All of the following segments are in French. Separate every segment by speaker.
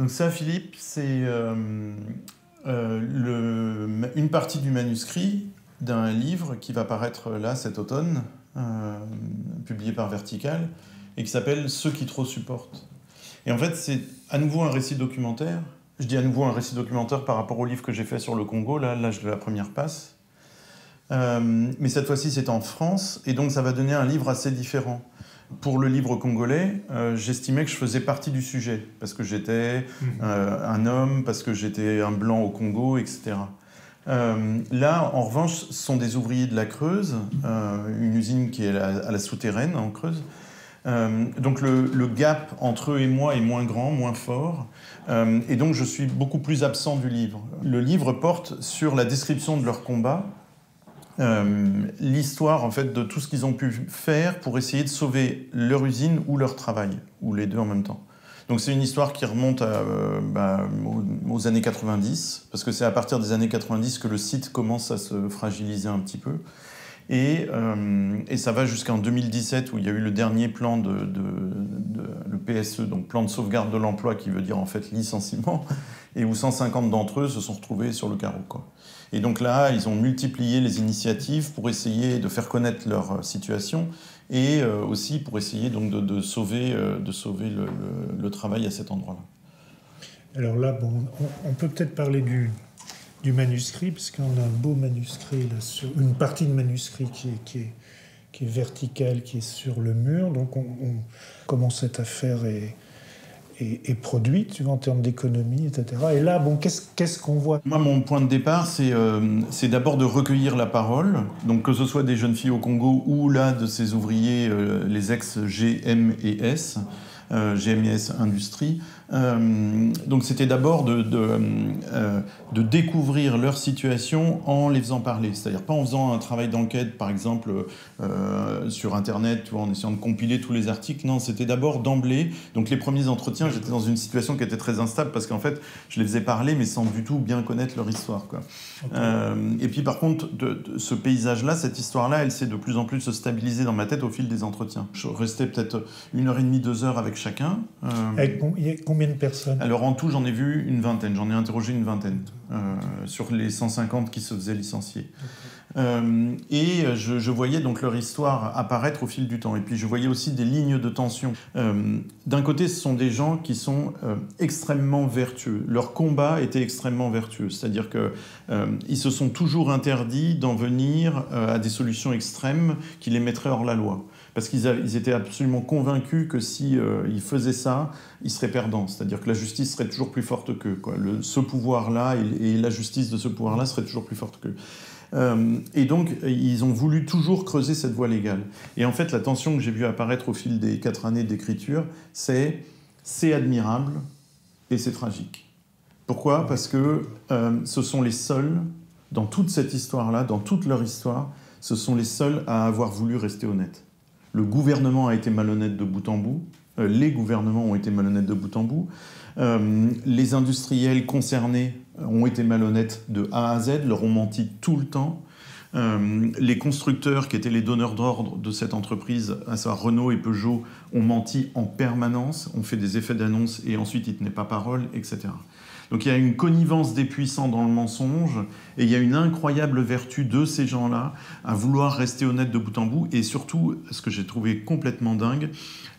Speaker 1: Donc ça, Philippe, c'est une partie du manuscrit d'un livre qui va paraître là cet automne, publié par Vertical, et qui s'appelle « Ceux qui trop supportent ». Et en fait, c'est à nouveau un récit documentaire. Je dis à nouveau un récit documentaire par rapport au livre que j'ai fait sur le Congo, là, l'âge de la première passe. Mais cette fois-ci, c'est en France, et donc ça va donner un livre assez différent. Pour le livre congolais, j'estimais que je faisais partie du sujet, parce que j'étais un homme, parce que j'étais un blanc au Congo, etc. Là, en revanche, ce sont des ouvriers de la Creuse, une usine qui est à la souterraine, en Creuse. Donc le gap entre eux et moi est moins grand, moins fort, et donc je suis beaucoup plus absent du livre. Le livre porte sur la description de leur combat, l'histoire en fait de tout ce qu'ils ont pu faire pour essayer de sauver leur usine ou leur travail, ou les deux en même temps. Donc c'est une histoire qui remonte aux années 90, parce que c'est à partir des années 90 que le site commence à se fragiliser un petit peu. Et ça va jusqu'en 2017 où il y a eu le dernier plan le PSE, donc plan de sauvegarde de l'emploi, qui veut dire en fait licenciement, et où 150 d'entre eux se sont retrouvés sur le carreau, quoi. Et donc là, ils ont multiplié les initiatives pour essayer de faire connaître leur situation et aussi pour essayer donc de sauver le travail à cet endroit-là.
Speaker 2: Alors là, bon, on peut peut-être parler du manuscrit, parce qu'on a un beau manuscrit, là, une partie de manuscrit qui est verticale, qui est sur le mur. Donc comment cette affaire est produite, tu vois, en termes d'économie, etc. Et là, bon, qu'est-ce qu'on voit ?
Speaker 1: Moi, mon point de départ, c'est d'abord de recueillir la parole, donc que ce soit des jeunes filles au Congo ou là de ces ouvriers, les ex-GM et S, GMS Industrie. Donc c'était d'abord de découvrir leur situation en les faisant parler, c'est-à-dire pas en faisant un travail d'enquête, par exemple sur Internet, tu vois, en essayant de compiler tous les articles. Non, c'était d'abord d'emblée. Donc les premiers entretiens, j'étais dans une situation qui était très instable parce qu'en fait, je les faisais parler, mais sans du tout bien connaître leur histoire, quoi. Okay. Et puis par contre, ce paysage-là, cette histoire-là, elle s'est de plus en plus se stabiliser dans ma tête au fil des entretiens. Je restais peut-être 1h30, 2 heures avec chacun.
Speaker 2: Il y a combien de personnes ?
Speaker 1: Alors en tout, j'en ai vu une vingtaine, j'en ai interrogé une vingtaine sur les 150 qui se faisaient licencier. Et je voyais donc leur histoire apparaître au fil du temps. Et puis je voyais aussi des lignes de tension. D'un côté, ce sont des gens qui sont extrêmement vertueux. Leur combat était extrêmement vertueux. C'est-à-dire qu'ils se sont toujours interdits d'en venir à des solutions extrêmes qui les mettraient hors la loi. Parce qu'ils étaient absolument convaincus que si ils faisaient ça, ils seraient perdants. C'est-à-dire que la justice serait toujours plus forte qu'eux, quoi. Ce pouvoir-là et la justice de ce pouvoir-là serait toujours plus forte qu'eux. Et donc, ils ont voulu toujours creuser cette voie légale. Et en fait, la tension que j'ai vue apparaître au fil des 4 années d'écriture, c'est admirable et c'est tragique. Pourquoi ? Parce que ce sont les seuls, dans toute cette histoire-là, dans toute leur histoire, ce sont les seuls à avoir voulu rester honnêtes. Le gouvernement a été malhonnête de bout en bout, les gouvernements ont été malhonnêtes de bout en bout, les industriels concernés ont été malhonnêtes de A à Z, leur ont menti tout le temps. Les constructeurs qui étaient les donneurs d'ordre de cette entreprise, à savoir Renault et Peugeot, ont menti en permanence, ont fait des effets d'annonce et ensuite ils ne tenaient pas parole, etc. Donc il y a une connivence des puissants dans le mensonge et il y a une incroyable vertu de ces gens-là à vouloir rester honnêtes de bout en bout et surtout, ce que j'ai trouvé complètement dingue,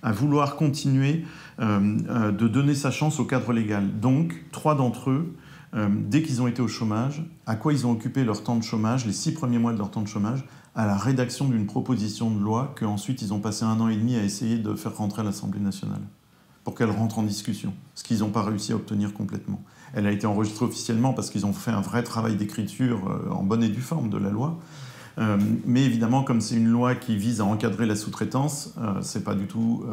Speaker 1: à vouloir continuer de donner sa chance au cadre légal. Donc 3 d'entre eux, dès qu'ils ont été au chômage, à quoi ils ont occupé leur temps de chômage, les 6 premiers mois de leur temps de chômage, à la rédaction d'une proposition de loi qu'ensuite ils ont passé 1 an et demi à essayer de faire rentrer à l'Assemblée nationale pour qu'elle rentre en discussion, ce qu'ils n'ont pas réussi à obtenir complètement. Elle a été enregistrée officiellement parce qu'ils ont fait un vrai travail d'écriture en bonne et due forme de la loi. Mais évidemment, comme c'est une loi qui vise à encadrer la sous-traitance, c'est pas du tout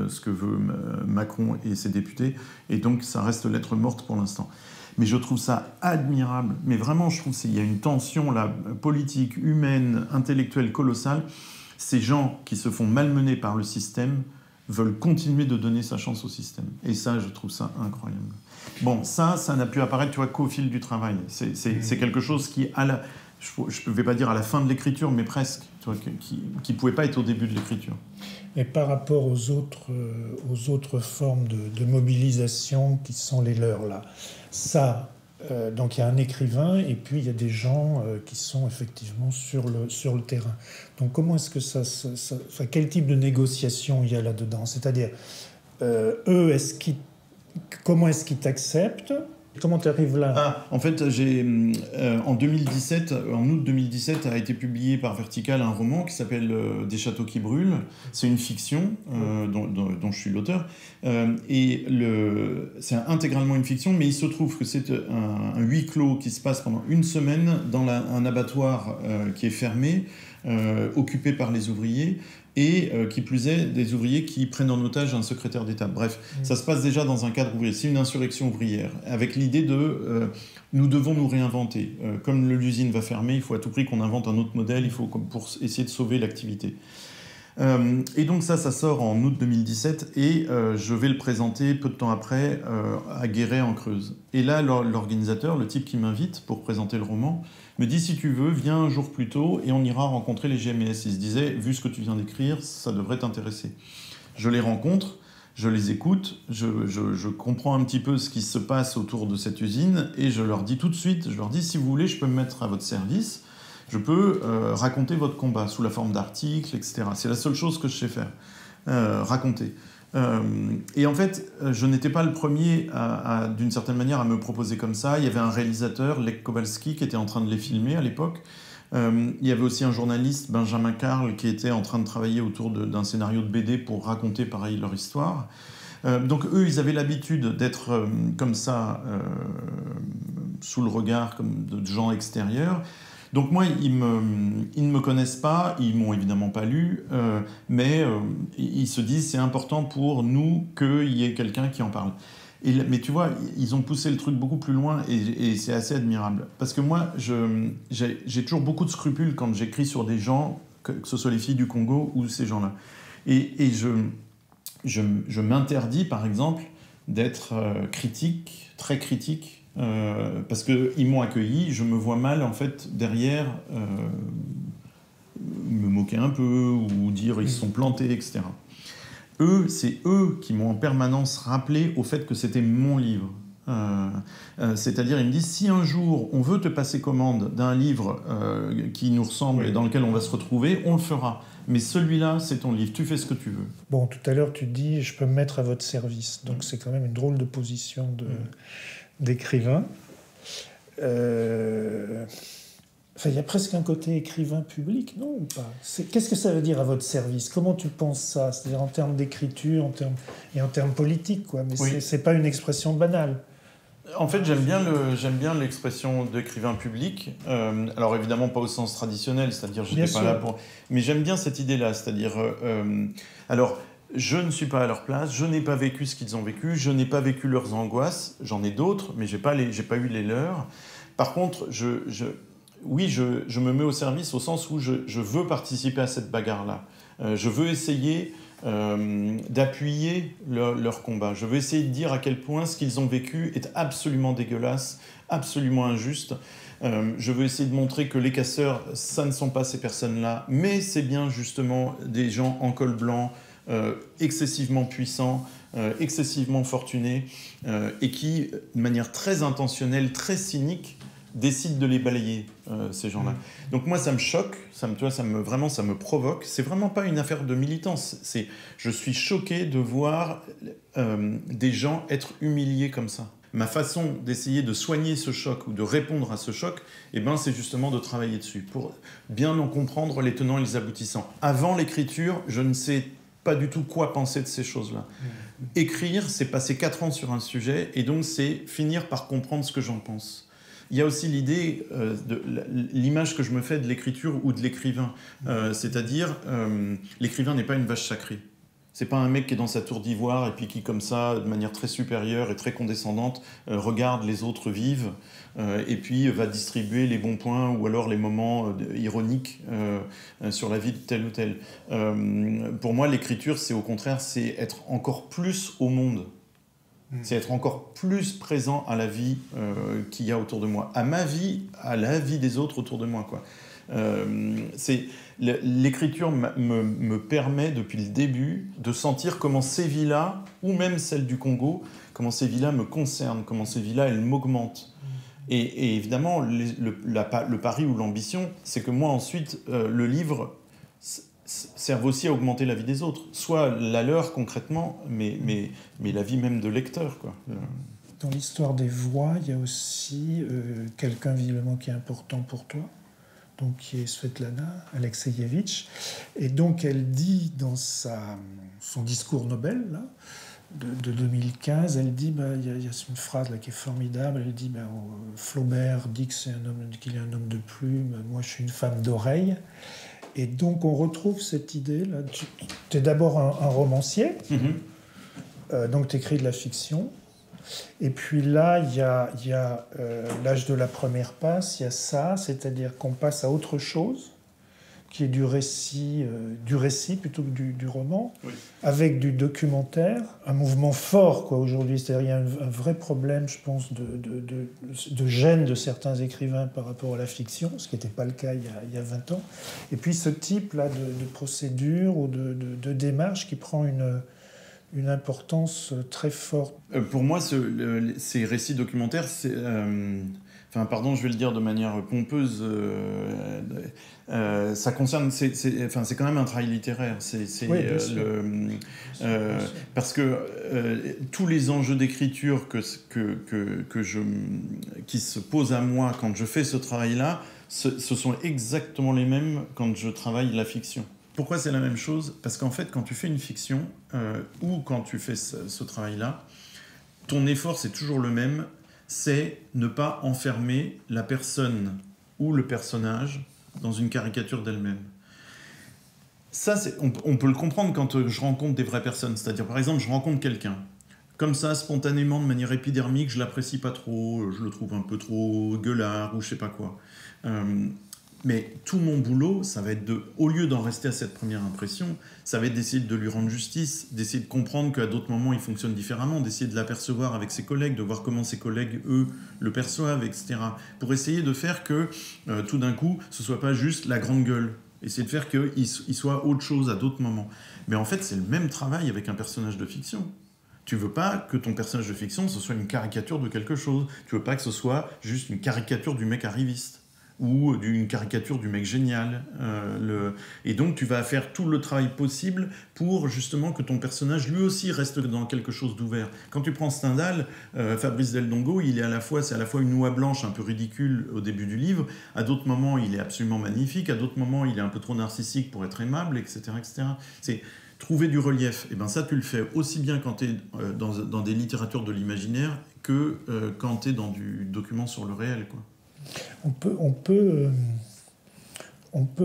Speaker 1: ce que veut Macron et ses députés, et donc ça reste lettre morte pour l'instant. Mais je trouve ça admirable, mais vraiment je trouve qu'il y a une tension là, politique, humaine, intellectuelle colossale. Ces gens qui se font malmener par le système veulent continuer de donner sa chance au système. Et ça, je trouve ça incroyable. Bon, ça n'a pu apparaître, tu vois, qu'au fil du travail. C'est quelque chose qui, je ne vais pas dire à la fin de l'écriture, mais presque, tu vois, qui ne pouvait pas être au début de l'écriture.
Speaker 2: Et par rapport aux autres formes de mobilisation qui sont les leurs, là, ça, donc il y a un écrivain et puis il y a des gens qui sont effectivement sur le terrain. Donc comment est-ce que enfin, quel type de négociation il y a là-dedans? C'est-à-dire, eux, comment est-ce qu'ils t'acceptent? Comment tu arrives là?
Speaker 1: En fait, en 2017, en août 2017, a été publié par Vertical un roman qui s'appelle Des châteaux qui brûlent. C'est une fiction dont je suis l'auteur. Et c'est intégralement une fiction, mais il se trouve que c'est un huis clos qui se passe pendant une semaine dans un abattoir qui est fermé, occupé par les ouvriers. Et qui plus est, des ouvriers qui prennent en otage un secrétaire d'État. Bref, ça se passe déjà dans un cadre ouvrier. C'est une insurrection ouvrière, avec l'idée de nous devons nous réinventer. Comme l'usine va fermer, il faut à tout prix qu'on invente un autre modèle, il faut pour essayer de sauver l'activité. Et donc ça sort en août 2017 et je vais le présenter peu de temps après à Guéret en Creuse. Et là, l'organisateur, le type qui m'invite pour présenter le roman, me dit si tu veux, viens un jour plus tôt et on ira rencontrer les GMS. Il se disait, vu ce que tu viens d'écrire, ça devrait t'intéresser. Je les rencontre, je les écoute, je comprends un petit peu ce qui se passe autour de cette usine et je leur dis tout de suite, si vous voulez, je peux me mettre à votre service. Je peux raconter votre combat sous la forme d'articles, etc. C'est la seule chose que je sais faire, raconter. Et en fait, je n'étais pas le premier, d'une certaine manière, à me proposer comme ça. Il y avait un réalisateur, Lech Kowalski, qui était en train de les filmer à l'époque. Il y avait aussi un journaliste, Benjamin Karl, qui était en train de travailler autour d'un scénario de BD pour raconter, pareil, leur histoire. Donc eux, ils avaient l'habitude d'être comme ça, sous le regard comme de gens extérieurs. Donc moi, ils ne me connaissent pas, ils m'ont évidemment pas lu, mais ils se disent c'est important pour nous qu'il y ait quelqu'un qui en parle. Mais tu vois, ils ont poussé le truc beaucoup plus loin et c'est assez admirable. Parce que moi, j'ai toujours beaucoup de scrupules quand j'écris sur des gens, que ce soit les filles du Congo ou ces gens-là. Et je m'interdis, par exemple, d'être critique, très critique, parce qu'ils m'ont accueilli, je me vois mal en fait derrière me moquer un peu ou dire ils se sont plantés, etc. C'est eux qui m'ont en permanence rappelé au fait que c'était mon livre. C'est-à-dire, ils me disent, si un jour on veut te passer commande d'un livre qui nous ressemble et dans lequel on va se retrouver, on le fera. Mais celui-là, c'est ton livre, tu fais ce que tu veux.
Speaker 2: Bon, tout à l'heure, tu dis, je peux me mettre à votre service. Donc c'est quand même une drôle de position d'écrivain. Enfin, il y a presque un côté écrivain public, non ou pas? Qu'est-ce que ça veut dire à votre service? Comment tu penses ça? C'est-à-dire en termes d'écriture, en termes politiques, quoi. Mais oui. C'est pas une expression banale.
Speaker 1: En fait, j'aime bien l'expression d'écrivain public. Alors évidemment pas au sens traditionnel, c'est-à-dire je n'étais pas là pour. Mais j'aime bien cette idée-là, c'est-à-dire. Alors, je ne suis pas à leur place, je n'ai pas vécu ce qu'ils ont vécu, je n'ai pas vécu leurs angoisses. J'en ai d'autres, mais j'ai pas eu les leurs. Par contre, oui, je me mets au service au sens où je veux participer à cette bagarre-là. Je veux essayer d'appuyer leur combat. Je veux essayer de dire à quel point ce qu'ils ont vécu est absolument dégueulasse, absolument injuste. Je veux essayer de montrer que les casseurs, ça ne sont pas ces personnes-là, mais c'est bien justement des gens en col blanc, excessivement puissants, excessivement fortunés, et qui, de manière très intentionnelle, très cynique, décide de les balayer, ces gens-là. Donc moi, ça me choque, ça me provoque. C'est vraiment pas une affaire de militance. Je suis choqué de voir des gens être humiliés comme ça. Ma façon d'essayer de soigner ce choc ou de répondre à ce choc, c'est justement de travailler dessus, pour bien en comprendre les tenants et les aboutissants. Avant l'écriture, je ne sais pas du tout quoi penser de ces choses-là. Écrire, c'est passer 4 ans sur un sujet, et donc c'est finir par comprendre ce que j'en pense. Il y a aussi l'idée de l'image que je me fais de l'écriture ou de l'écrivain. C'est-à-dire, l'écrivain n'est pas une vache sacrée. C'est pas un mec qui est dans sa tour d'ivoire et puis qui, comme ça, de manière très supérieure et très condescendante, regarde les autres vivre et puis va distribuer les bons points ou alors les moments ironiques sur la vie de tel ou tel. Pour moi, l'écriture, c'est au contraire, c'est être encore plus au monde. C'est être encore plus présent à la vie qu'il y a autour de moi, à ma vie, à la vie des autres autour de moi, quoi. L'écriture me permet depuis le début de sentir comment ces vies-là, ou même celles du Congo, comment ces vies-là me concernent, comment ces vies-là, elles m'augmentent. Et évidemment, le pari ou l'ambition, c'est que moi ensuite, le livre serve aussi à augmenter la vie des autres. Soit la leur concrètement, mais la vie même de lecteur, quoi.
Speaker 2: Dans l'histoire des voix, il y a aussi quelqu'un visiblement qui est important pour toi, donc qui est Svetlana Alexievitch. Et donc elle dit dans son discours Nobel là, de 2015, elle dit, il y a une phrase là qui est formidable, elle dit Flaubert dit qu'il est un homme de plume, moi je suis une femme d'oreille. Et donc on retrouve cette idée là. Tu es d'abord un romancier, donc tu écris de la fiction. Et puis là, il y a l'âge de la première passe, il y a ça, c'est-à-dire qu'on passe à autre chose, qui est du récit plutôt que du roman, oui. Avec du documentaire, un mouvement fort quoi, aujourd'hui. C'est-à-dire il y a un vrai problème, je pense, de gêne de certains écrivains par rapport à la fiction, ce qui n'était pas le cas il y a 20 ans. Et puis ce type-là de procédure ou de démarche qui prend une importance très forte.
Speaker 1: Pour moi, ces récits documentaires, c'est... pardon, je vais le dire de manière pompeuse, ça concerne... c'est quand même un travail littéraire. Oui, parce que tous les enjeux d'écriture qui se posent à moi quand je fais ce travail-là, ce sont exactement les mêmes quand je travaille la fiction. Pourquoi c'est la même chose ? Parce qu'en fait, quand tu fais une fiction, ou quand tu fais ce travail-là, ton effort, c'est toujours le même, c'est ne pas enfermer la personne ou le personnage dans une caricature d'elle-même. Ça, on peut le comprendre quand je rencontre des vraies personnes. C'est-à-dire, par exemple, je rencontre quelqu'un. Comme ça, spontanément, de manière épidermique, je l'apprécie pas trop, je le trouve un peu trop gueulard ou je sais pas quoi. Mais tout mon boulot, ça va être au lieu d'en rester à cette première impression, ça va être d'essayer de lui rendre justice, d'essayer de comprendre qu'à d'autres moments, il fonctionne différemment, d'essayer de l'apercevoir avec ses collègues, de voir comment ses collègues, eux, le perçoivent, etc. Pour essayer de faire que, tout d'un coup, ce soit pas juste la grande gueule. Essayer de faire qu'il soit autre chose à d'autres moments. Mais en fait, c'est le même travail avec un personnage de fiction. Tu veux pas que ton personnage de fiction, ce soit une caricature de quelque chose. Tu veux pas que ce soit juste une caricature du mec arriviste. Ou d'une caricature du mec génial. Et donc, tu vas faire tout le travail possible pour justement que ton personnage, lui aussi, reste dans quelque chose d'ouvert. Quand tu prends Stendhal, Fabrice Del Dongo, c'est à la fois une oie blanche un peu ridicule au début du livre, à d'autres moments, il est absolument magnifique, à d'autres moments, il est un peu trop narcissique pour être aimable, etc. etc. C'est trouver du relief. Et ben ça, tu le fais aussi bien quand tu es dans des littératures de l'imaginaire que quand tu es dans du document sur le réel, quoi.
Speaker 2: On peut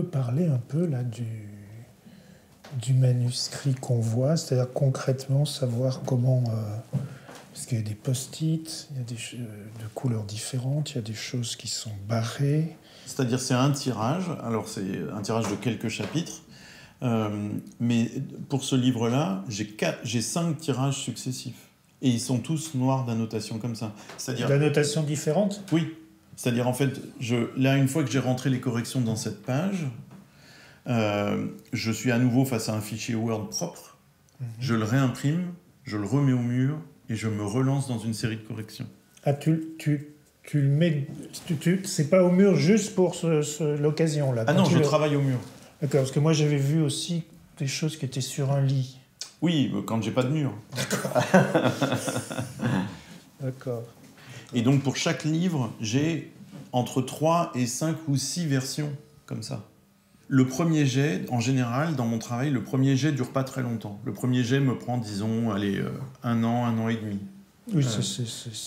Speaker 2: parler un peu là du manuscrit qu'on voit, c'est-à-dire concrètement savoir comment... parce qu'il y a des post-it, il y a de couleurs différentes, il y a des choses qui sont barrées.
Speaker 1: C'est-à-dire c'est un tirage, alors c'est un tirage de quelques chapitres, mais pour ce livre-là, j'ai 5 tirages successifs. Et ils sont tous noirs d'annotations comme ça. C'est-à-dire...
Speaker 2: D'annotations différentes ?
Speaker 1: Oui. C'est-à-dire, en fait, là, une fois que j'ai rentré les corrections dans cette page, je suis à nouveau face à un fichier Word propre, je le réimprime, je le remets au mur, et je me relance dans une série de corrections.
Speaker 2: Ah, tu le mets... c'est pas au mur juste pour l'occasion, là.
Speaker 1: Ah non, je travaille au mur.
Speaker 2: D'accord, parce que moi, j'avais vu aussi des choses qui étaient sur un lit.
Speaker 1: Oui, quand j'ai pas de mur.
Speaker 2: D'accord.
Speaker 1: Et donc, pour chaque livre, j'ai entre 3 et 5 ou 6 versions, comme ça. Le premier jet, en général, dans mon travail, le premier jet dure pas très longtemps. Le premier jet me prend, disons, un an et demi.
Speaker 2: Oui,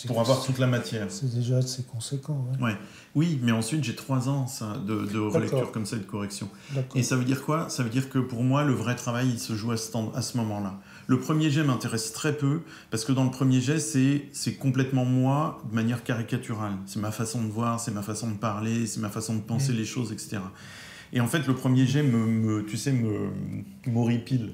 Speaker 1: pour avoir toute la matière.
Speaker 2: C'est déjà assez conséquent.
Speaker 1: Ouais. Oui, mais ensuite, j'ai 3 ans de relecture comme ça et de correction. Et ça veut dire quoi ? Ça veut dire que pour moi, le vrai travail, il se joue à ce moment-là. Le premier jet m'intéresse très peu, parce que dans le premier jet, c'est complètement moi, de manière caricaturale. C'est ma façon de voir, c'est ma façon de parler, c'est ma façon de penser les choses, etc. Et en fait, le premier jet m'horripile.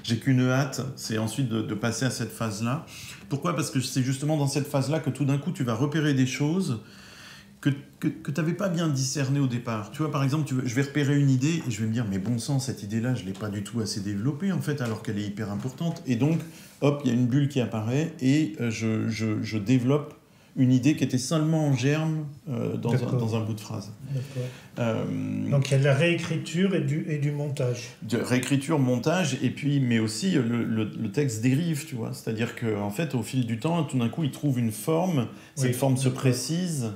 Speaker 1: J'ai qu'une hâte, c'est ensuite de passer à cette phase-là. Pourquoi ? Parce que c'est justement dans cette phase-là que tout d'un coup, tu vas repérer des choses que tu n'avais pas bien discernées au départ. Tu vois, par exemple, je vais repérer une idée et je vais me dire, mais bon sang, cette idée-là, je ne l'ai pas du tout assez développée, en fait, alors qu'elle est hyper importante. Et donc, hop, il y a une bulle qui apparaît et je développe une idée qui était seulement en germe dans un bout de phrase.
Speaker 2: Donc il y a de la réécriture et du montage.
Speaker 1: De réécriture, montage, et puis, mais aussi le texte dérive, tu vois. C'est-à-dire qu'en fait, au fil du temps, tout d'un coup, il trouve une forme, cette forme se précise.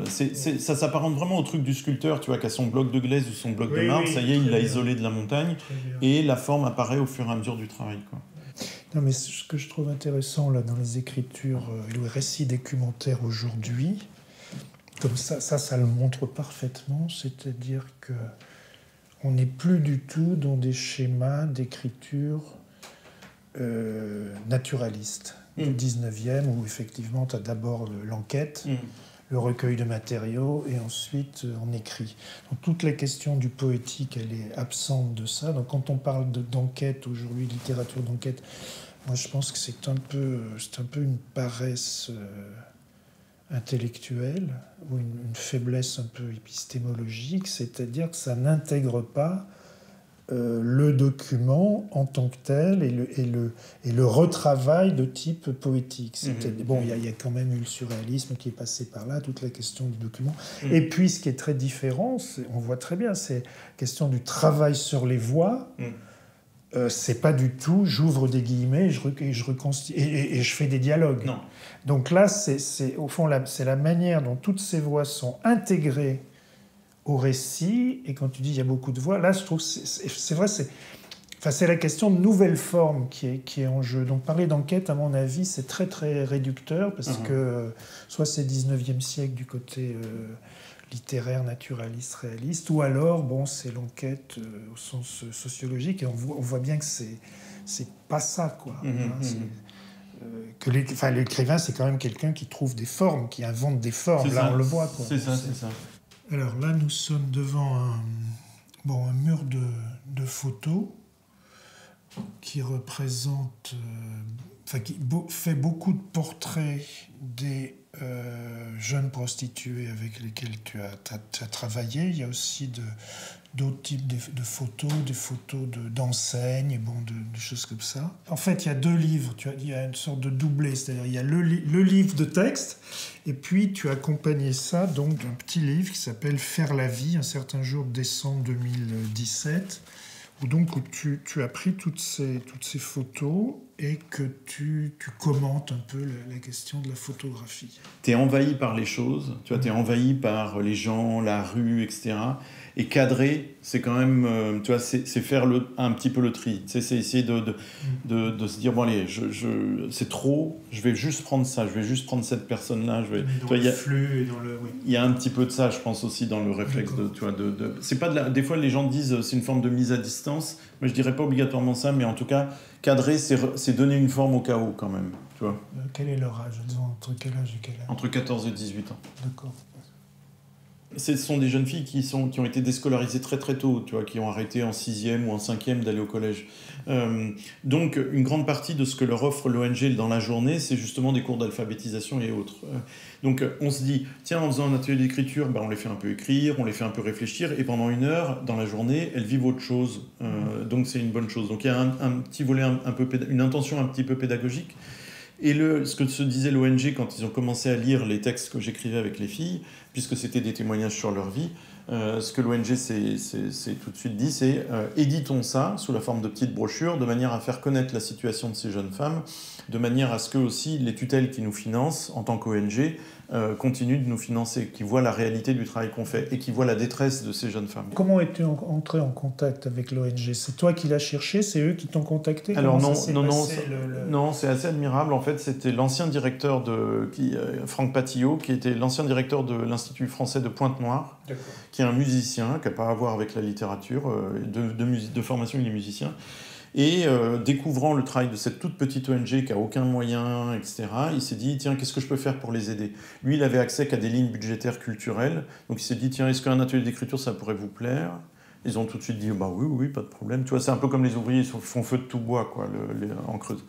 Speaker 1: Ça s'apparente vraiment au truc du sculpteur, tu vois, qui a son bloc de glaise ou son bloc de marbre, ça y est, il l'a isolé de la montagne, et la forme apparaît au fur et à mesure du travail, quoi.
Speaker 2: Non, mais ce que je trouve intéressant là, dans les écritures et le récit documentaire aujourd'hui, comme ça le montre parfaitement, c'est-à-dire qu'on n'est plus du tout dans des schémas d'écriture naturalistes du 19e, où effectivement tu as d'abord l'enquête, le recueil de matériaux, et ensuite on écrit. Donc toute la question du poétique, elle est absente de ça. Donc quand on parle d'enquête aujourd'hui, littérature d'enquête, moi je pense que c'est un peu une paresse intellectuelle, ou une faiblesse un peu épistémologique, c'est-à-dire que ça n'intègre pas le document en tant que tel et le retravail de type poétique. Bon, il y a quand même eu le surréalisme qui est passé par là, toute la question du document. Et puis, ce qui est très différent, on voit très bien, c'est la question du travail sur les voix. C'est pas du tout, j'ouvre des guillemets et je fais des dialogues.
Speaker 1: Non.
Speaker 2: Donc là, au fond, c'est la manière dont toutes ces voix sont intégrées au récit, et quand tu dis il y a beaucoup de voix, là je trouve c'est vrai, c'est la question de nouvelle forme qui est en jeu. Donc parler d'enquête, à mon avis, c'est très très réducteur, parce que soit c'est 19e siècle du côté littéraire, naturaliste, réaliste, ou alors bon, c'est l'enquête au sens sociologique, et on voit bien que c'est pas ça, quoi. L'écrivain, c'est quand même quelqu'un qui trouve des formes, qui invente des formes. Là, on le voit, quoi.
Speaker 1: C'est ça.
Speaker 2: Alors là, nous sommes devant un mur de photos qui représente, qui fait beaucoup de portraits des jeunes prostituées avec lesquelles tu as travaillé. Il y a aussi d'autres types de photos, des photos d'enseignes, des choses comme ça. En fait, il y a deux livres, il y a une sorte de doublé, c'est-à-dire il y a le livre de texte, et puis tu as accompagné ça donc d'un petit livre qui s'appelle « Faire la vie », un certain jour de décembre 2017, où tu as pris toutes ces photos et que tu commentes un peu la question de la photographie.
Speaker 1: Tu es envahi par les choses, tu vois, tu es envahi par les gens, la rue, etc. Et cadrer, c'est quand même, tu vois, c'est faire un petit peu le tri. C'est essayer de se dire, bon allez, c'est trop, je vais juste prendre ça, je vais juste prendre cette personne-là.
Speaker 2: Dans le flux et dans le... Oui.
Speaker 1: Il y a un petit peu de ça, je pense, aussi dans le réflexe c'est pas des fois, les gens disent c'est une forme de mise à distance, mais je dirais pas obligatoirement ça, mais en tout cas, cadrer, c'est donner une forme au chaos quand même, tu vois.
Speaker 2: Quel est leur âge ? Entre quel âge et quel âge ?
Speaker 1: Entre 14 et 18 ans.
Speaker 2: D'accord.
Speaker 1: Ce sont des jeunes filles qui ont été déscolarisées très très tôt, tu vois, qui ont arrêté en 6e ou en 5e d'aller au collège. Donc une grande partie de ce que leur offre l'ONG dans la journée, c'est justement des cours d'alphabétisation et autres. Donc on se dit, tiens, en faisant un atelier d'écriture, on les fait un peu écrire, on les fait un peu réfléchir, et pendant 1 heure, dans la journée, elles vivent autre chose. Donc c'est une bonne chose. Donc il y a un petit volet, une intention un petit peu pédagogique. Et ce que se disait l'ONG quand ils ont commencé à lire les textes que j'écrivais avec les filles, puisque c'était des témoignages sur leur vie, ce que l'ONG s'est tout de suite dit, c'est éditons ça sous la forme de petites brochures, de manière à faire connaître la situation de ces jeunes femmes, de manière à ce que aussi les tutelles qui nous financent en tant qu'ONG continuent de nous financer, qui voient la réalité du travail qu'on fait et qui voient la détresse de ces jeunes femmes.
Speaker 2: Comment es-tu entré en contact avec l'ONG ? C'est toi qui l'as cherché ? C'est eux qui t'ont contacté ?
Speaker 1: Alors non, c'est assez admirable. En fait, c'était l'ancien directeur Franck Patillot, qui était l'ancien directeur de l'Institut français de Pointe-Noire, qui est un musicien, qui n'a pas à voir avec la littérature, de formation il est musicien. Et découvrant le travail de cette toute petite ONG qui n'a aucun moyen, etc., il s'est dit, tiens, qu'est-ce que je peux faire pour les aider? Lui, il avait accès qu'à des lignes budgétaires culturelles. Donc il s'est dit, tiens, est-ce qu'un atelier d'écriture, ça pourrait vous plaire? Ils ont tout de suite dit, bah oui, oui, pas de problème. Tu vois, c'est un peu comme les ouvriers, ils font feu de tout bois, quoi, en Creuse.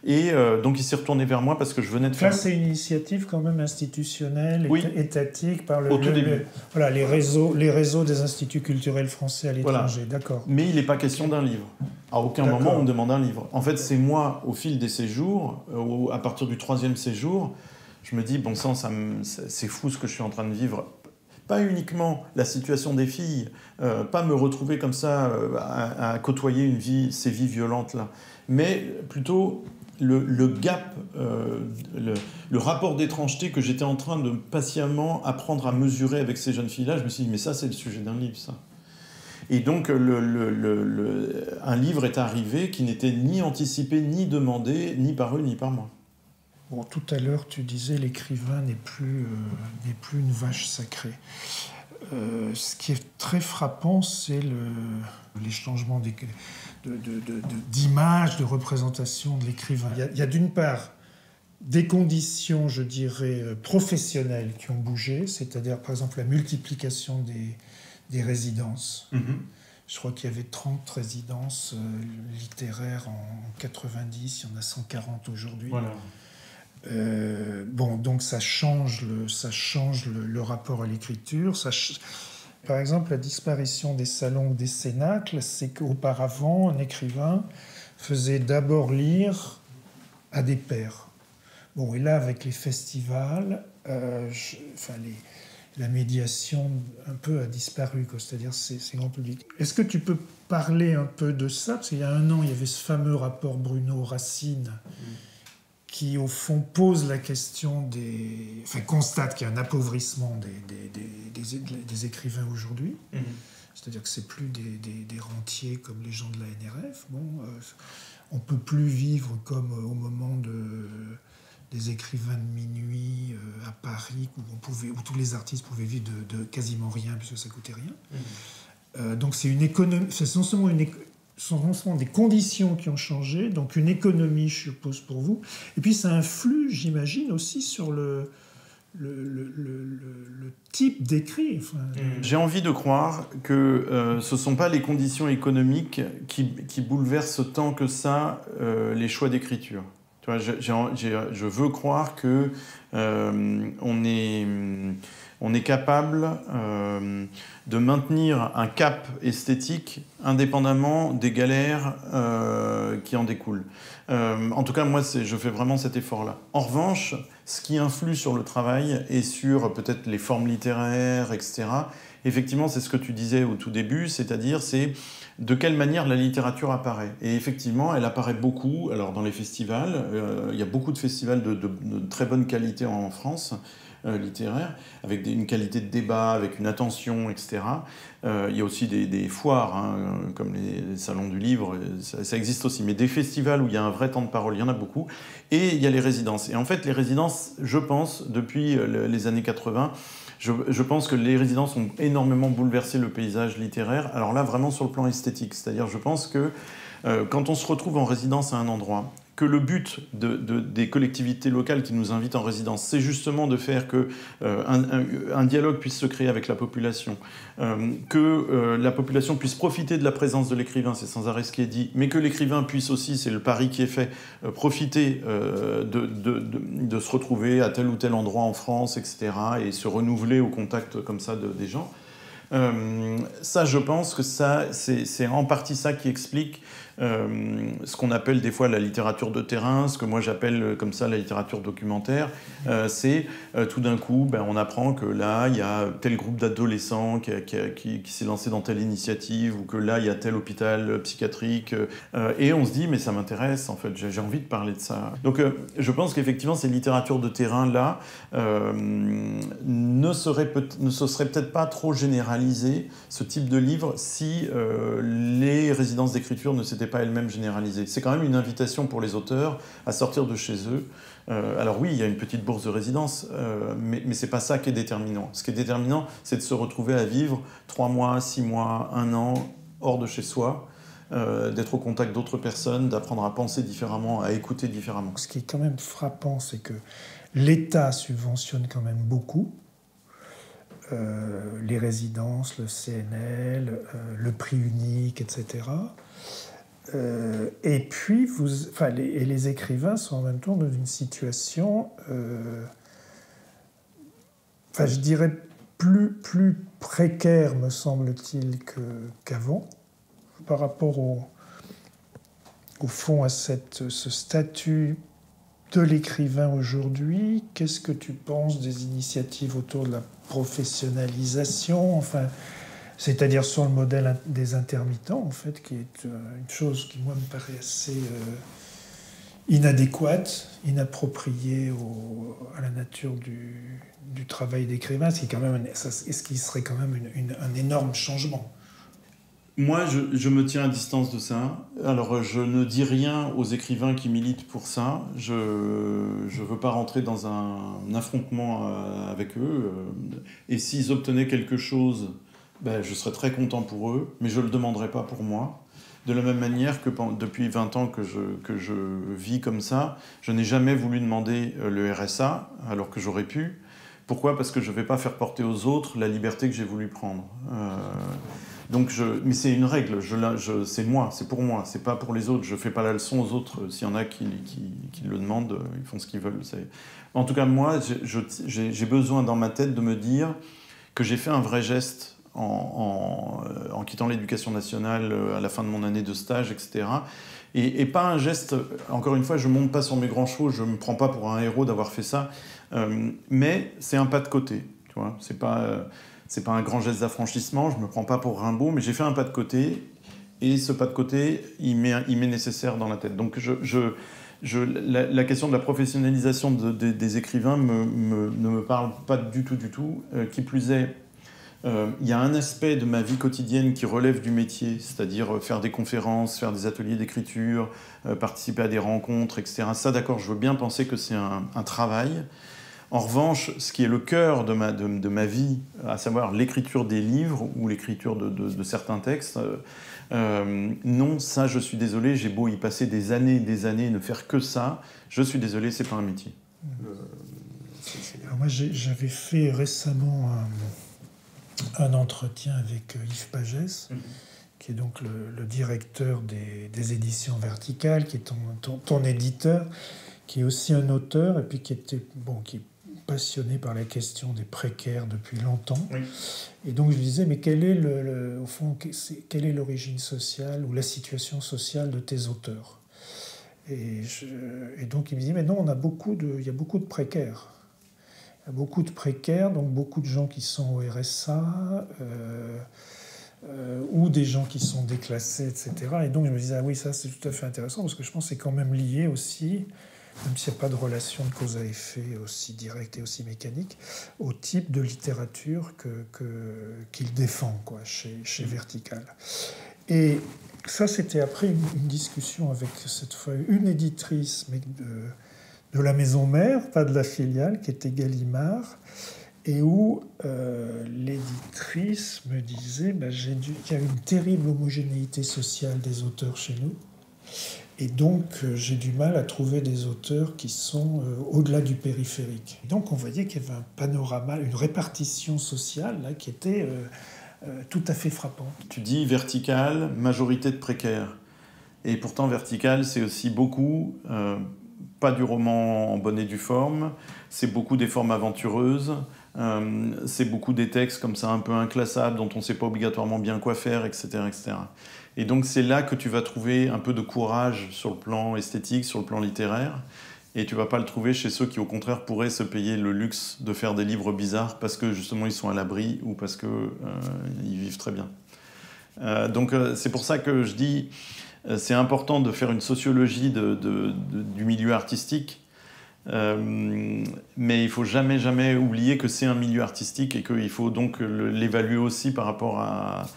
Speaker 1: Et donc il s'est retourné vers moi parce que je venais de faire...
Speaker 2: Là, c'est une initiative quand même institutionnelle,
Speaker 1: oui.
Speaker 2: étatique, par
Speaker 1: voilà,
Speaker 2: les réseaux des instituts culturels français à l'étranger, voilà. D'accord.
Speaker 1: Mais il n'est pas question d'un livre. À aucun moment on me demande un livre. En fait, c'est moi, au fil des séjours, à partir du 3e séjour, je me dis, bon sang, c'est fou ce que je suis en train de vivre. Pas uniquement la situation des filles, pas me retrouver comme ça à côtoyer ces vies violentes-là, mais plutôt... Le gap, le rapport d'étrangeté que j'étais en train de patiemment apprendre à mesurer avec ces jeunes filles-là, je me suis dit, mais ça, c'est le sujet d'un livre, ça. Et donc, un livre est arrivé qui n'était ni anticipé, ni demandé, ni par eux, ni par moi.
Speaker 2: Bon, tout à l'heure, tu disais, l'écrivain n'est plus une vache sacrée. Ce qui est très frappant, c'est les changements d'image, de représentation de l'écrivain. Il y a d'une part des conditions, je dirais, professionnelles qui ont bougé, c'est-à-dire par exemple la multiplication des résidences. Mm-hmm. Je crois qu'il y avait 30 résidences littéraires en 90, il y en a 140 aujourd'hui. Voilà. Bon, donc ça change le rapport à l'écriture. Par exemple, la disparition des salons ou des cénacles, c'est qu'auparavant, un écrivain faisait d'abord lire à des pairs. Bon, et là, avec les festivals, la médiation un peu a disparu, quoi. C'est-à-dire c'est grand public. Est-ce que tu peux parler un peu de ça? Parce qu'il y a un an, il y avait ce fameux rapport Bruno-Racine qui, au fond, pose la question constate qu'il y a un appauvrissement des écrivains aujourd'hui. Mmh. C'est-à-dire que c'est plus des rentiers comme les gens de la NRF. Bon, on peut plus vivre comme au moment des écrivains de minuit à Paris, où tous les artistes pouvaient vivre de quasiment rien, puisque ça coûtait rien. Mmh. Donc c'est une économie, c'est non seulement des conditions qui ont changé, donc une économie, je suppose, pour vous. Et puis ça influe, j'imagine, aussi sur le type d'écrit. Enfin,
Speaker 1: J'ai envie de croire que ce ne sont pas les conditions économiques qui bouleversent tant que ça les choix d'écriture. Tu vois, je veux croire que on est capable de maintenir un cap esthétique indépendamment des galères qui en découlent. En tout cas, moi, je fais vraiment cet effort-là. En revanche, ce qui influe sur le travail et sur peut-être les formes littéraires, etc., effectivement, c'est ce que tu disais au tout début, c'est-à-dire c'est de quelle manière la littérature apparaît. Et effectivement, elle apparaît beaucoup. Alors, dans les festivals, il y a beaucoup de festivals de très bonne qualité en France, littéraire, avec une qualité de débat, avec une attention, etc. Il y a aussi des foires, hein, comme les salons du livre, ça existe aussi. Mais des festivals où il y a un vrai temps de parole, il y en a beaucoup. Et il y a les résidences. Et en fait, les résidences, je pense, depuis les années 80, je pense que les résidences ont énormément bouleversé le paysage littéraire. Alors là, vraiment sur le plan esthétique. C'est-à-dire, je pense que quand on se retrouve en résidence à un endroit, que le but des collectivités locales qui nous invitent en résidence, c'est justement de faire que un dialogue puisse se créer avec la population, que la population puisse profiter de la présence de l'écrivain, c'est sans arrêt ce qui est dit, mais que l'écrivain puisse aussi, c'est le pari qui est fait, profiter de se retrouver à tel ou tel endroit en France, etc., et se renouveler au contact comme ça des gens. Ça, je pense que c'est en partie ça qui explique ce qu'on appelle des fois la littérature de terrain, ce que moi j'appelle comme ça la littérature documentaire. C'est tout d'un coup, on apprend que là, il y a tel groupe d'adolescents qui s'est lancé dans telle initiative, ou que là, il y a tel hôpital psychiatrique. Et on se dit, mais ça m'intéresse, en fait, j'ai envie de parler de ça. Donc, je pense qu'effectivement, ces littératures de terrain-là ne se serait peut-être pas trop généralisé, ce type de livre, si les résidences d'écriture ne s'étaient pas elles-mêmes généralisées. C'est quand même une invitation pour les auteurs à sortir de chez eux. Alors oui, il y a une petite bourse de résidence, mais c'est pas ça qui est déterminant. Ce qui est déterminant, c'est de se retrouver à vivre 3 mois, 6 mois, 1 an, hors de chez soi, d'être au contact d'autres personnes, d'apprendre à penser différemment, à écouter différemment.
Speaker 2: Ce qui est quand même frappant, c'est que l'État subventionne quand même beaucoup les résidences, le CNL, le prix unique, etc. Et puis, les écrivains sont en même temps dans une situation, je dirais, plus précaire, me semble-t-il, qu'avant, par rapport au fond à ce statut de l'écrivain aujourd'hui. Qu'est-ce que tu penses des initiatives autour de la professionnalisation, c'est-à-dire sur le modèle des intermittents, en fait, qui est une chose qui, moi, me paraît assez inadéquate, inappropriée à la nature du travail d'écrivain, ce qui serait quand même un énorme changement.
Speaker 1: Moi, je me tiens à distance de ça. Alors, je ne dis rien aux écrivains qui militent pour ça. Je ne veux pas rentrer dans un affrontement avec eux. Et s'ils obtenaient quelque chose, je serais très content pour eux, mais je ne le demanderais pas pour moi. De la même manière que depuis 20 ans que je vis comme ça, je n'ai jamais voulu demander le RSA, alors que j'aurais pu. Pourquoi ? Parce que je ne vais pas faire porter aux autres la liberté que j'ai voulu prendre. Mais c'est une règle, c'est moi, c'est pour moi, c'est pas pour les autres. Je fais pas la leçon aux autres. S'il y en a qui le demandent, ils font ce qu'ils veulent. En tout cas, moi, j'ai besoin dans ma tête de me dire que j'ai fait un vrai geste en quittant l'éducation nationale à la fin de mon année de stage, etc. Et pas un geste, encore une fois, je monte pas sur mes grands chevaux, je me prends pas pour un héros d'avoir fait ça, mais c'est un pas de côté, tu vois, c'est pas un grand geste d'affranchissement, je ne me prends pas pour Rimbaud, mais j'ai fait un pas de côté, et ce pas de côté, il m'est nécessaire dans la tête. Donc la question de la professionnalisation des écrivains ne me parle pas du tout. Qui plus est, il y a un aspect de ma vie quotidienne qui relève du métier, c'est-à-dire faire des conférences, faire des ateliers d'écriture, participer à des rencontres, etc. Ça, d'accord, je veux bien penser que c'est un travail. En revanche, ce qui est le cœur de ma vie, à savoir l'écriture des livres ou l'écriture de certains textes, non, ça, je suis désolé, j'ai beau y passer des années et des années et ne faire que ça, je suis désolé, c'est pas un métier.
Speaker 2: Alors moi, j'avais fait récemment un entretien avec Yves Pagès, qui est donc le directeur des éditions Verticales, qui est ton éditeur, qui est aussi un auteur, et puis qui est passionné par la question des précaires depuis longtemps. Oui. Et donc je lui disais, mais quelle est l'origine sociale ou la situation sociale de tes auteurs ? Et donc il me dit, mais non, il y a beaucoup de précaires. Il y a beaucoup de précaires, donc beaucoup de gens qui sont au RSA, ou des gens qui sont déclassés, etc. Et donc je me disais, ah oui, ça c'est tout à fait intéressant, parce que je pense que c'est quand même lié aussi, même s'il n'y a pas de relation de cause à effet aussi directe et aussi mécanique, au type de littérature qu'il défend chez Vertical. Et ça, c'était après une discussion avec, cette fois, une éditrice, mais de la maison mère, pas de la filiale, qui était Gallimard, et où l'éditrice me disait qu'il y a une terrible homogénéité sociale des auteurs chez nous, et donc j'ai du mal à trouver des auteurs qui sont au-delà du périphérique. Et donc on voyait qu'il y avait un panorama, une répartition sociale là, qui était tout à fait frappante.
Speaker 1: Tu dis Vertical, majorité de précaires. Et pourtant Vertical, c'est aussi beaucoup, pas du roman en bonne et due forme, c'est beaucoup des formes aventureuses, c'est beaucoup des textes comme ça un peu inclassables, dont on ne sait pas obligatoirement bien quoi faire, etc., etc. Et donc c'est là que tu vas trouver un peu de courage sur le plan esthétique, sur le plan littéraire, et tu ne vas pas le trouver chez ceux qui au contraire pourraient se payer le luxe de faire des livres bizarres parce que justement ils sont à l'abri ou parce qu'ils vivent très bien. Donc c'est pour ça que je dis, c'est important de faire une sociologie du milieu artistique, mais il ne faut jamais oublier que c'est un milieu artistique et qu'il faut donc l'évaluer aussi par rapport à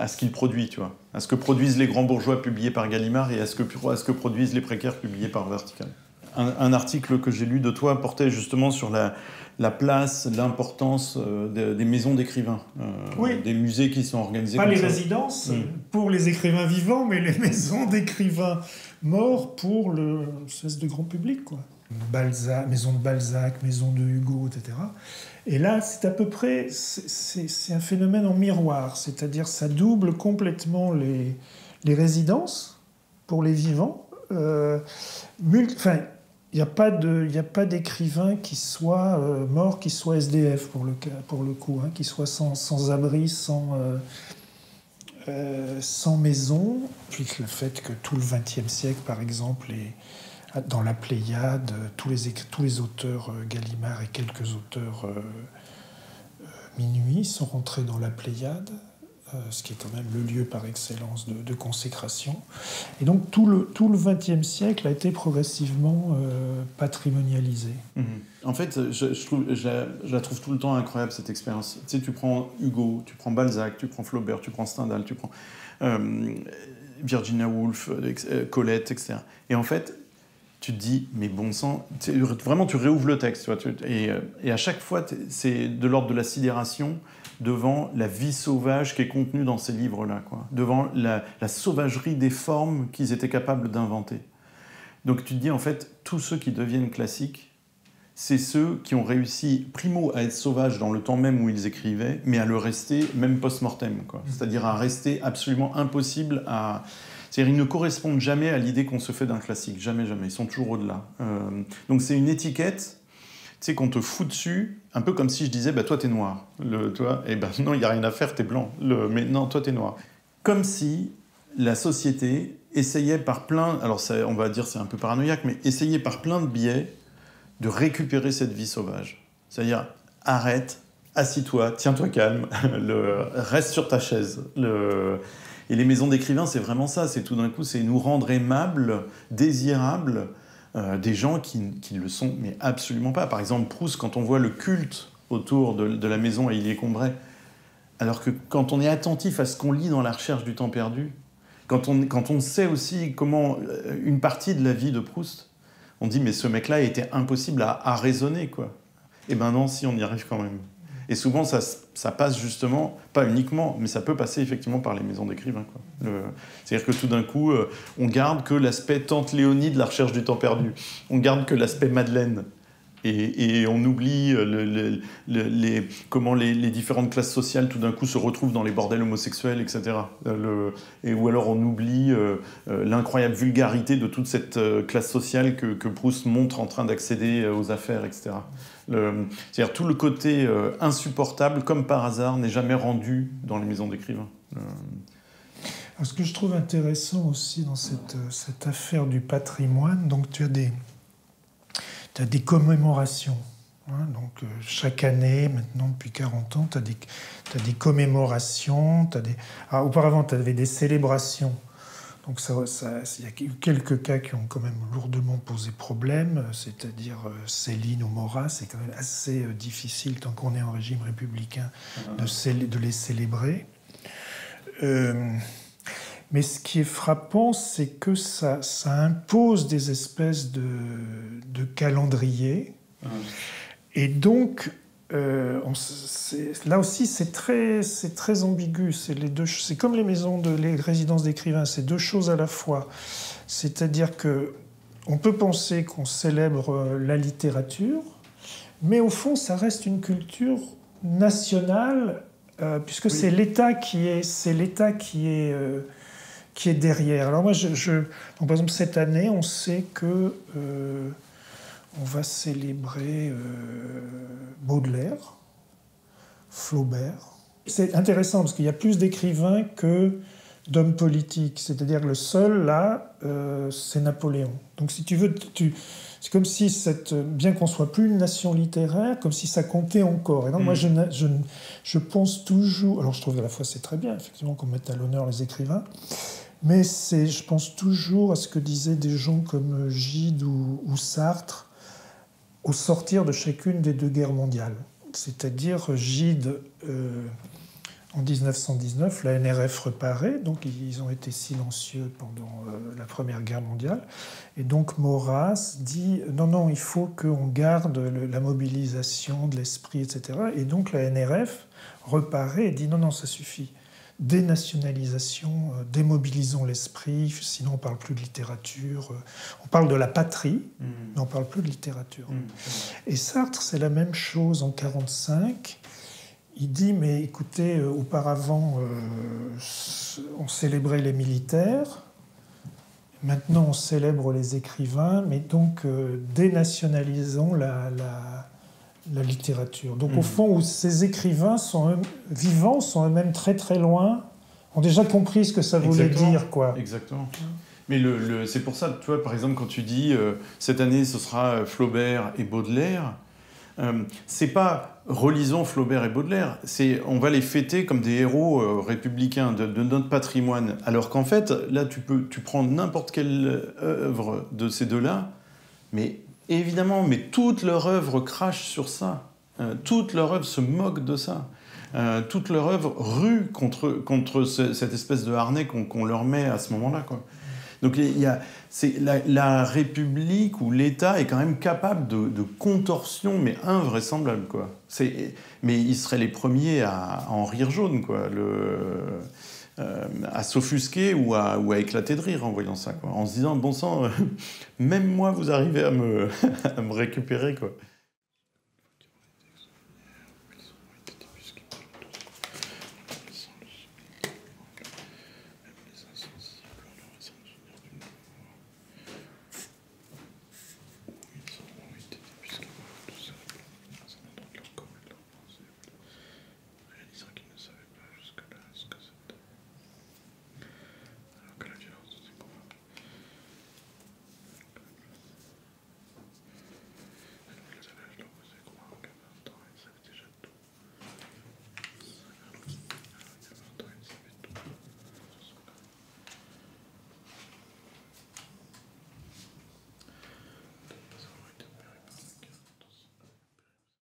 Speaker 1: ce qu'il produit, tu vois, à ce que produisent les grands bourgeois publiés par Gallimard et à ce que produisent les précaires publiés par Vertical. un article que j'ai lu de toi portait justement sur la place, l'importance des maisons d'écrivains,
Speaker 2: oui.
Speaker 1: Des musées qui sont organisés
Speaker 2: pas
Speaker 1: comme
Speaker 2: les
Speaker 1: ça.
Speaker 2: résidences pour les écrivains vivants, mais les maisons d'écrivains morts pour le espèce de grand public, quoi. Balzac, maison de Balzac, maison de Hugo, etc. Et là, c'est à peu près, c'est un phénomène en miroir, c'est-à-dire ça double complètement les résidences pour les vivants. Enfin, il n'y a pas d'écrivain qui soit mort, qui soit SDF pour le coup, hein, qui soit sans abri, sans maison. Puis le fait que tout le XXe siècle, par exemple, dans la Pléiade, tous les auteurs Gallimard et quelques auteurs Minuit sont rentrés dans la Pléiade, ce qui est quand même le lieu par excellence de consécration. Et donc tout le XXe siècle a été progressivement patrimonialisé.
Speaker 1: En fait, je la trouve tout le temps incroyable, cette expérience. Tu sais, tu prends Hugo, tu prends Balzac, tu prends Flaubert, tu prends Stendhal, tu prends Virginia Woolf, Colette, etc. Et en fait, tu te dis, mais bon sang, vraiment tu réouvres le texte. Tu vois, et à chaque fois, c'est de l'ordre de la sidération devant la vie sauvage qui est contenue dans ces livres-là, quoi. Devant la sauvagerie des formes qu'ils étaient capables d'inventer. Donc tu te dis, en fait, tous ceux qui deviennent classiques, c'est ceux qui ont réussi, primo, à être sauvages dans le temps même où ils écrivaient, mais à le rester, même post-mortem, quoi. C'est-à-dire à rester absolument impossible à... C'est-à-dire ils ne correspondent jamais à l'idée qu'on se fait d'un classique. Jamais, jamais. Ils sont toujours au-delà. Donc c'est une étiquette, tu sais, qu'on te fout dessus, un peu comme si je disais, bah, toi, t'es noir. Toi, eh ben, non, il n'y a rien à faire, t'es blanc. Mais non, toi, t'es noir. Comme si la société essayait par plein... Alors, on va dire c'est un peu paranoïaque, mais essayait par plein de biais de récupérer cette vie sauvage. C'est-à-dire, arrête, assis-toi, tiens-toi calme, reste sur ta chaise. Et les maisons d'écrivains, c'est vraiment ça. C'est tout d'un coup, c'est nous rendre aimables, désirables, des gens qui le sont, mais absolument pas. Par exemple, Proust, quand on voit le culte autour de la maison à Illier-Combray, alors que quand on est attentif à ce qu'on lit dans La Recherche du temps perdu, quand on sait aussi comment une partie de la vie de Proust, on dit, mais ce mec-là était impossible à raisonner, quoi. Eh ben non, si, on y arrive quand même. Et souvent, ça passe justement, pas uniquement, mais ça peut passer effectivement par les maisons d'écrivains, quoi. C'est-à-dire que tout d'un coup, on garde que l'aspect Tante Léonie de La Recherche du temps perdu. On garde que l'aspect Madeleine. Et on oublie comment les différentes classes sociales tout d'un coup se retrouvent dans les bordels homosexuels, etc. Ou alors on oublie l'incroyable vulgarité de toute cette classe sociale que Proust montre en train d'accéder aux affaires, etc. C'est-à-dire tout le côté insupportable, comme par hasard, n'est jamais rendu dans les maisons d'écrivains.
Speaker 2: Alors, ce que je trouve intéressant aussi dans cette affaire du patrimoine, donc tu as des commémorations. Hein, donc, chaque année, maintenant, depuis 40 ans, tu as des commémorations. Auparavant, tu avais des célébrations. Donc, il y a eu quelques cas qui ont quand même lourdement posé problème, c'est-à-dire Céline ou Maurras. C'est quand même assez difficile, tant qu'on est en régime républicain, de les célébrer. Mais ce qui est frappant, c'est que ça impose des espèces de calendriers. Et donc, là aussi, c'est très ambigu. C'est comme les résidences d'écrivains, c'est deux choses à la fois. C'est-à-dire qu'on peut penser qu'on célèbre la littérature, mais au fond, ça reste une culture nationale, puisque oui. C'est l'État qui est derrière. Alors moi, donc par exemple, cette année, on sait que on va célébrer Baudelaire, Flaubert. C'est intéressant parce qu'il y a plus d'écrivains que d'hommes politiques. C'est-à-dire que le seul, là, c'est Napoléon. Donc si tu veux, c'est comme si, bien qu'on soit plus une nation littéraire, comme si ça comptait encore. Et donc moi, je pense toujours... Alors je trouve à la fois c'est très bien, effectivement, qu'on mette à l'honneur les écrivains, mais je pense toujours à ce que disaient des gens comme Gide ou Sartre au sortir de chacune des deux guerres mondiales. C'est-à-dire Gide En 1919, la NRF reparaît, donc ils ont été silencieux pendant la Première Guerre mondiale. Et donc Maurras dit non, il faut qu'on garde la mobilisation de l'esprit, etc. Et donc la NRF reparaît et dit non, ça suffit. Dénationalisation, démobilisons l'esprit, sinon on ne parle plus de littérature. On parle de la patrie, mais on ne parle plus de littérature. Et Sartre, c'est la même chose en 1945. Il dit, mais écoutez, auparavant, on célébrait les militaires, maintenant on célèbre les écrivains, mais donc dénationalisons la littérature. Donc au fond, où ces écrivains vivants sont eux-mêmes très très loin, ont déjà compris ce que ça voulait dire, quoi.
Speaker 1: Exactement. Mais c'est pour ça, tu vois, par exemple, quand tu dis cette année ce sera Flaubert et Baudelaire, c'est pas relisons Flaubert et Baudelaire, c'est on va les fêter comme des héros républicains de notre patrimoine. Alors qu'en fait, là, tu prends n'importe quelle œuvre de ces deux-là, mais évidemment, mais toute leur œuvre crache sur ça. Toute leur œuvre se moque de ça. Toute leur œuvre rue contre cette espèce de harnais qu'on leur met à ce moment-là, quoi. Donc la République ou l'État est quand même capable de contorsions, mais invraisemblables, quoi. Mais ils seraient les premiers à en rire jaune, quoi, à s'offusquer ou à éclater de rire en voyant ça, quoi, en se disant bon sang, même moi vous arrivez à me récupérer, quoi.